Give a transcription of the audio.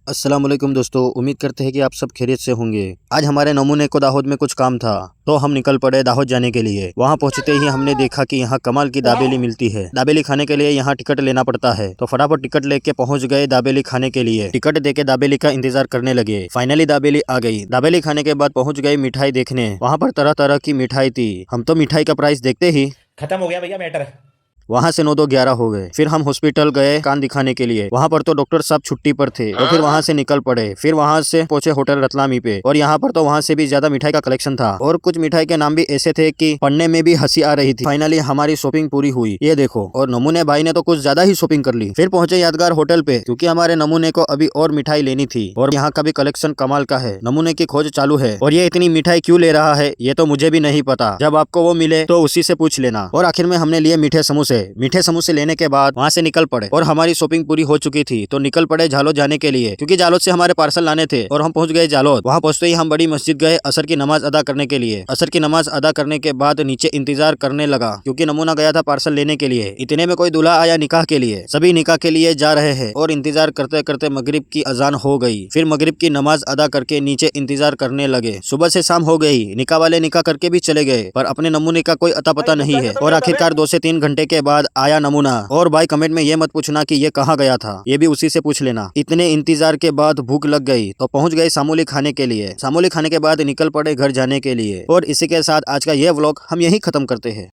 अस्सलाम वालेकुम दोस्तों, उम्मीद करते हैं कि आप सब खैरियत से होंगे। आज हमारे नमूने को दाहोद में कुछ काम था तो हम निकल पड़े दाहोद जाने के लिए। वहां पहुंचते ही हमने देखा कि यहाँ कमाल की दाबेली मिलती है। दाबेली खाने के लिए यहाँ टिकट लेना पड़ता है, तो फटाफट टिकट लेके पहुंच गए दाबेली खाने के लिए। टिकट देके दाबेली का इंतजार करने लगे। फाइनली दाबेली आ गई। दाबेली खाने के बाद पहुंच गए मिठाई देखने। वहाँ पर तरह तरह की मिठाई थी। हम तो मिठाई का प्राइस देखते ही खत्म हो गया भैया मैटर। वहां से 9-2-11 हो गए। फिर हम हॉस्पिटल गए कान दिखाने के लिए। वहां पर तो डॉक्टर साहब छुट्टी पर थे, तो फिर वहां से निकल पड़े। फिर वहां से पहुंचे होटल रतलामी पे, और यहाँ पर तो वहां से भी ज्यादा मिठाई का कलेक्शन था, और कुछ मिठाई के नाम भी ऐसे थे कि पढ़ने में भी हंसी आ रही थी। फाइनली हमारी शॉपिंग पूरी हुई, ये देखो। और नमूने भाई ने तो कुछ ज्यादा ही शॉपिंग कर ली। फिर पहुंचे यादगार होटल पे, क्योंकि हमारे नमूने को अभी और मिठाई लेनी थी, और यहाँ का भी कलेक्शन कमाल का है। नमूने की खोज चालू है, और ये इतनी मिठाई क्यों ले रहा है ये तो मुझे भी नहीं पता। जब आपको वो मिले तो उसी से पूछ लेना। और आखिर में हमने लिए मीठे समोसे। मीठे समोसे लेने के बाद वहाँ से निकल पड़े, और हमारी शॉपिंग पूरी हो चुकी थी तो निकल पड़े जालोद जाने के लिए, क्योंकि जालोद से हमारे पार्सल लाने थे। और हम पहुंच गए जालोद। वहाँ पहुंचते ही हम बड़ी मस्जिद गए असर की नमाज अदा करने के लिए। असर की नमाज अदा करने के बाद नीचे इंतजार करने लगा, क्योंकि नमूना गया था पार्सल लेने के लिए। इतने में कोई दूल्हा आया निकाह के लिए। सभी निकाह के लिए जा रहे हैं, और इंतजार करते करते मगरिब की अजान हो गई। फिर मगरिब की नमाज अदा करके नीचे इंतजार करने लगे। सुबह से शाम हो गई। निकाह वाले निकाह करके भी चले गए, पर अपने नमूने का कोई अता पता नहीं है। और आखिरकार 2 से 3 घंटे के बाद आया नमूना। और भाई कमेंट में ये मत पूछना कि ये कहाँ गया था, ये भी उसी से पूछ लेना। इतने इंतजार के बाद भूख लग गई तो पहुंच गए सामूली खाने के लिए। सामूली खाने के बाद निकल पड़े घर जाने के लिए। और इसी के साथ आज का ये व्लॉग हम यहीं खत्म करते हैं।